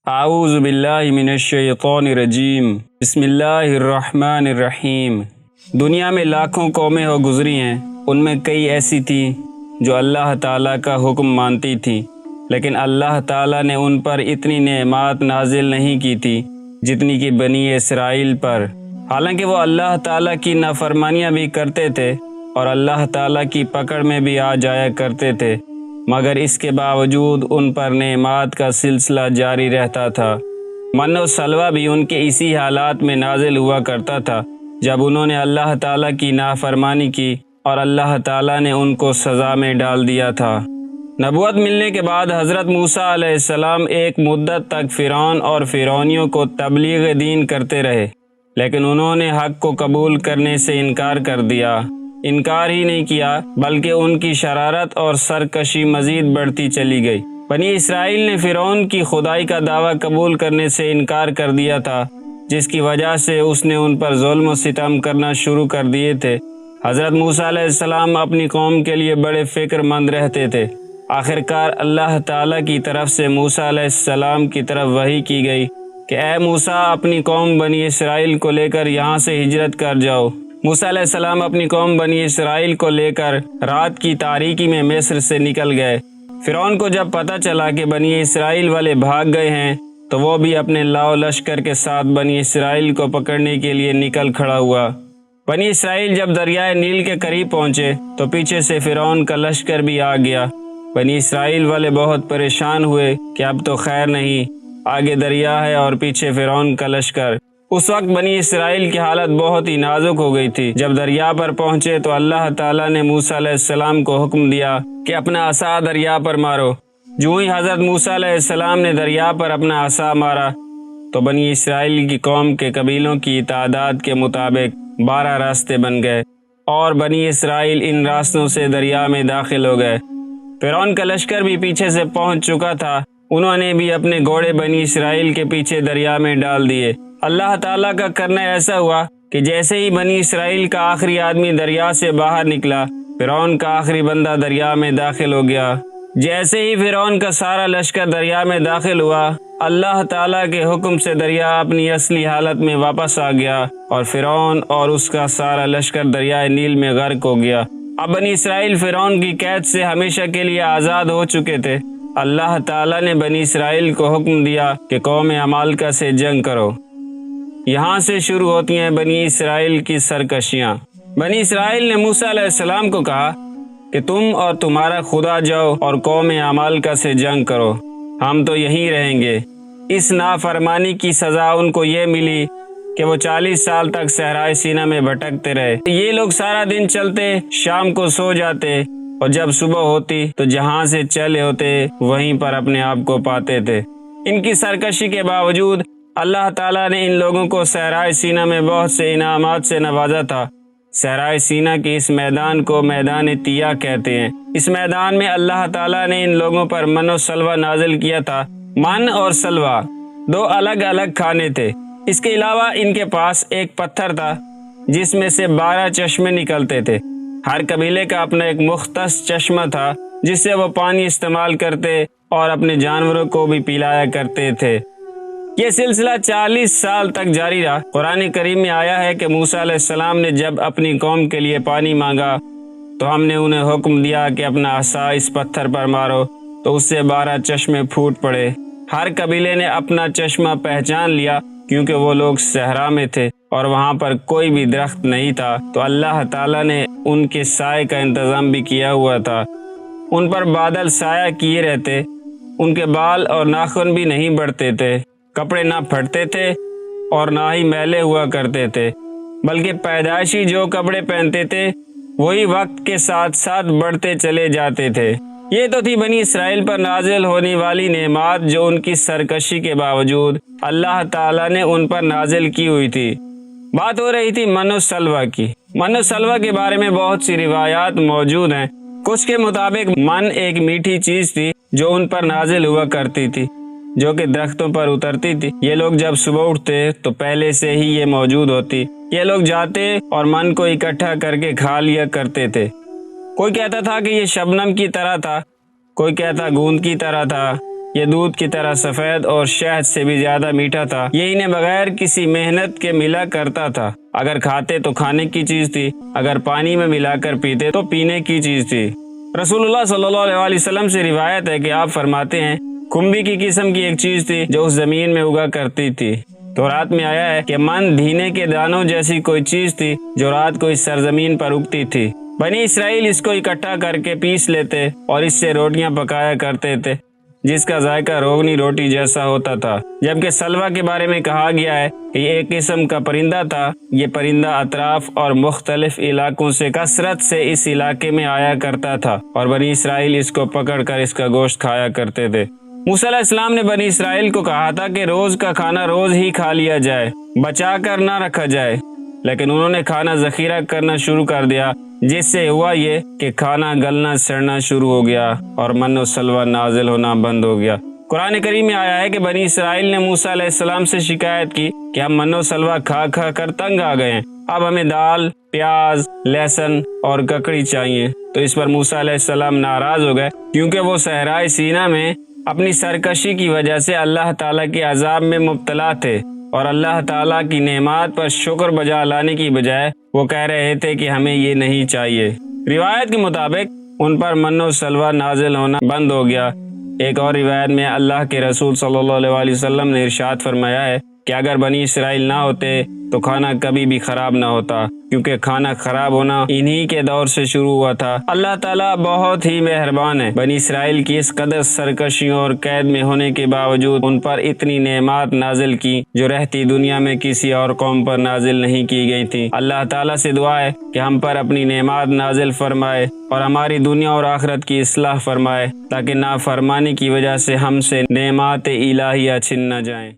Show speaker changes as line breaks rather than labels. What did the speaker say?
اعوذ باللہ من الشیطان الرجیم بسم اللہ الرحمن الرحیم۔ دنیا میں لاکھوں قومیں ہو گزری ہیں، ان میں کئی ایسی تھیں جو اللہ تعالیٰ کا حکم مانتی تھیں، لیکن اللہ تعالیٰ نے ان پر اتنی نعمات نازل نہیں کی تھی جتنی کہ بنی اسرائیل پر۔ حالانکہ وہ اللہ تعالیٰ کی نافرمانیاں بھی کرتے تھے اور اللہ تعالیٰ کی پکڑ میں بھی آ جایا کرتے تھے، مگر اس کے باوجود ان پر نعمات کا سلسلہ جاری رہتا تھا۔ من و سلوہ بھی ان کے اسی حالات میں نازل ہوا کرتا تھا جب انہوں نے اللہ تعالیٰ کی نافرمانی کی اور اللہ تعالیٰ نے ان کو سزا میں ڈال دیا تھا۔ نبوت ملنے کے بعد حضرت موسیٰ علیہ السلام ایک مدت تک فرعون اور فرعونیوں کو تبلیغ دین کرتے رہے، لیکن انہوں نے حق کو قبول کرنے سے انکار کر دیا۔ انکار ہی نہیں کیا بلکہ ان کی شرارت اور سرکشی مزید بڑھتی چلی گئی۔ بنی اسرائیل نے فرعون کی خدائی کا دعویٰ قبول کرنے سے انکار کر دیا تھا، جس کی وجہ سے اس نے ان پر ظلم و ستم کرنا شروع کر دیے تھے۔ حضرت موسیٰ علیہ السلام اپنی قوم کے لیے بڑے فکر مند رہتے تھے۔ آخرکار اللہ تعالیٰ کی طرف سے موسیٰ علیہ السلام کی طرف وحی کی گئی کہ اے موسیٰ، اپنی قوم بنی اسرائیل کو لے کر یہاں سے ہجرت کر جاؤ۔ موسیٰ علیہ السلام اپنی قوم بنی اسرائیل کو لے کر رات کی تاریکی میں مصر سے نکل گئے۔ فرعون کو جب پتہ چلا کہ بنی اسرائیل والے بھاگ گئے ہیں تو وہ بھی اپنے لاؤ لشکر کے ساتھ بنی اسرائیل کو پکڑنے کے لیے نکل کھڑا ہوا۔ بنی اسرائیل جب دریائے نیل کے قریب پہنچے تو پیچھے سے فرعون کا لشکر بھی آ گیا۔ بنی اسرائیل والے بہت پریشان ہوئے کہ اب تو خیر نہیں، آگے دریا ہے اور پیچھے فرعون کا لشکر۔ اس وقت بنی اسرائیل کی حالت بہت ہی نازک ہو گئی تھی۔ جب دریا پر پہنچے تو اللہ تعالیٰ نے موسیٰ علیہ السلام کو حکم دیا کہ اپنا عصا دریا پر مارو۔ جو ہی حضرت موسیٰ علیہ السلام نے دریا پر اپنا عصا مارا تو بنی اسرائیل کی قوم کے قبیلوں کی تعداد کے مطابق 12 راستے بن گئے اور بنی اسرائیل ان راستوں سے دریا میں داخل ہو گئے۔ فرعون کا لشکر بھی پیچھے سے پہنچ چکا تھا، انہوں نے بھی اپنے گھوڑے بنی اسرائیل کے پیچھے دریا میں ڈال دیے۔ اللہ تعالیٰ کا کرنا ایسا ہوا کہ جیسے ہی بنی اسرائیل کا آخری آدمی دریا سے باہر نکلا، فرعون کا آخری بندہ دریا میں داخل ہو گیا۔ جیسے ہی فرعون کا سارا لشکر دریا میں داخل ہوا، اللہ تعالیٰ کے حکم سے دریا اپنی اصلی حالت میں واپس آ گیا اور فرعون اور اس کا سارا لشکر دریائے نیل میں غرق ہو گیا۔ اب بنی اسرائیل فرعون کی قید سے ہمیشہ کے لیے آزاد ہو چکے تھے۔ اللہ تعالیٰ نے بنی اسرائیل کو حکم دیا کہ قوم عمالقہ سے جنگ کرو۔ یہاں سے شروع ہوتی ہیں بنی اسرائیل کی سرکشیاں۔ بنی اسرائیل نے موسیٰ علیہ السلام کو کہا کہ تم اور تمہارا خدا جاؤ اور قوم عمالقہ سے جنگ کرو، ہم تو یہیں رہیں گے۔ اس نافرمانی کی سزا ان کو یہ ملی کہ وہ 40 سال تک صحرائے سینا میں بھٹکتے رہے۔ یہ لوگ سارا دن چلتے، شام کو سو جاتے اور جب صبح ہوتی تو جہاں سے چلے ہوتے وہیں پر اپنے آپ کو پاتے تھے۔ ان کی سرکشی کے باوجود اللہ تعالیٰ نے ان لوگوں کو صحرائے سینا میں بہت سے انعامات سے نوازا تھا۔ صحرائے سینا کے اس میدان کو میدان طیہ کہتے ہیں۔ اس میدان میں اللہ تعالیٰ نے ان لوگوں پر من و سلوہ نازل کیا تھا۔ من اور سلوہ 2 الگ الگ کھانے تھے۔ اس کے علاوہ ان کے پاس ایک پتھر تھا جس میں سے 12 چشمے نکلتے تھے۔ ہر قبیلے کا اپنا ایک مختص چشمہ تھا جس سے وہ پانی استعمال کرتے اور اپنے جانوروں کو بھی پلایا کرتے تھے۔ یہ سلسلہ 40 سال تک جاری رہا۔ قرآن کریم میں آیا ہے کہ موسیٰ علیہ السلام نے جب اپنی قوم کے لیے پانی مانگا تو ہم نے انہیں حکم دیا کہ اپنا عصا اس پتھر پر مارو، تو اس سے 12 چشمے پھوٹ پڑے۔ ہر قبیلے نے اپنا چشمہ پہچان لیا کیونکہ وہ لوگ صحرا میں تھے اور وہاں پر کوئی بھی درخت نہیں تھا، تو اللہ تعالیٰ نے ان کے سائے کا انتظام بھی کیا ہوا تھا۔ ان پر بادل سایہ کیے رہتے، ان کے بال اور ناخن بھی نہیں بڑھتے تھے، کپڑے نہ پھٹتے تھے اور نہ ہی میلے ہوا کرتے تھے، بلکہ پیدائشی جو کپڑے پہنتے تھے وہی وقت کے ساتھ ساتھ بڑھتے چلے جاتے تھے۔ یہ تو تھی بنی اسرائیل پر نازل ہونے والی نعمات جو ان کی سرکشی کے باوجود اللہ تعالیٰ نے ان پر نازل کی ہوئی تھی۔ بات ہو رہی تھی من و سلوہ کی۔ من و سلوہ کے بارے میں بہت سی روایات موجود ہیں۔ کچھ کے مطابق من ایک میٹھی چیز تھی جو ان پر نازل ہوا کرتی تھی، جو کہ درختوں پر اترتی تھی۔ یہ لوگ جب صبح اٹھتے تو پہلے سے ہی یہ موجود ہوتی۔ یہ لوگ جاتے اور من کو اکٹھا کر کے کھا لیا کرتے تھے۔ کوئی کہتا تھا کہ یہ شبنم کی طرح تھا، کوئی کہتا گوند کی طرح تھا، یہ دودھ کی طرح سفید اور شہد سے بھی زیادہ میٹھا تھا۔ یہ انہیں بغیر کسی محنت کے ملا کرتا تھا۔ اگر کھاتے تو کھانے کی چیز تھی، اگر پانی میں ملا کر پیتے تو پینے کی چیز تھی۔ رسول اللہ صلی اللہ علیہ وسلم سے روایت ہے کہ آپ فرماتے ہیں، کھمبی کی قسم کی ایک چیز تھی جو اس زمین میں اگا کرتی تھی۔ تو رات میں آیا ہے کہ من دھینے کے دانوں جیسی کوئی چیز تھی جو رات کو اس سرزمین پر اگتی تھی۔ بنی اسرائیل اس کو اکٹھا کر کے پیس لیتے اور اس سے روٹیاں پکایا کرتے تھے، جس کا ذائقہ روغنی روٹی جیسا ہوتا تھا۔ جبکہ سلوا کے بارے میں کہا گیا ہے کہ یہ ایک قسم کا پرندہ تھا۔ یہ پرندہ اطراف اور مختلف علاقوں سے کثرت سے اس علاقے میں آیا کرتا تھا اور بنی اسرائیل اس کو پکڑ کر اس کا گوشت کھایا کرتے تھے۔ موسیٰ علیہ السلام نے بنی اسرائیل کو کہا تھا کہ روز کا کھانا روز ہی کھا لیا جائے، بچا کر نہ رکھا جائے، لیکن انہوں نے کھانا ذخیرہ کرنا شروع کر دیا، جس سے ہوا یہ کہ کھانا گلنا سڑنا شروع ہو گیا اور من و سلوہ نازل ہونا بند ہو گیا۔ قرآن کریم میں آیا ہے کہ بنی اسرائیل نے موسیٰ علیہ السلام سے شکایت کی کہ ہم من و سلوہ کھا کھا کر تنگ آ گئے ہیں، اب ہمیں دال، پیاز، لہسن اور ککڑی چاہیے۔ تو اس پر موسیٰ علیہ السلام ناراض ہو گئے، کیونکہ وہ صحرائے سینا میں اپنی سرکشی کی وجہ سے اللہ تعالیٰ کے عذاب میں مبتلا تھے، اور اللہ تعالیٰ کی نعمات پر شکر بجا لانے کی بجائے وہ کہہ رہے تھے کہ ہمیں یہ نہیں چاہیے۔ روایت کے مطابق ان پر من و سلوہ نازل ہونا بند ہو گیا۔ ایک اور روایت میں اللہ کے رسول صلی اللہ علیہ وسلم نے ارشاد فرمایا ہے کہ اگر بنی اسرائیل نہ ہوتے تو کھانا کبھی بھی خراب نہ ہوتا، کیونکہ کھانا خراب ہونا انہی کے دور سے شروع ہوا تھا۔ اللہ تعالیٰ بہت ہی مہربان ہے۔ بنی اسرائیل کی اس قدر سرکشیوں اور قید میں ہونے کے باوجود ان پر اتنی نعمات نازل کی جو رہتی دنیا میں کسی اور قوم پر نازل نہیں کی گئی تھی۔ اللہ تعالیٰ سے دعا ہے کہ ہم پر اپنی نعمات نازل فرمائے اور ہماری دنیا اور آخرت کی اصلاح فرمائے، تاکہ نافرمانی کی وجہ سے ہم سے نعمات الہیہ چھن نہ جائیں۔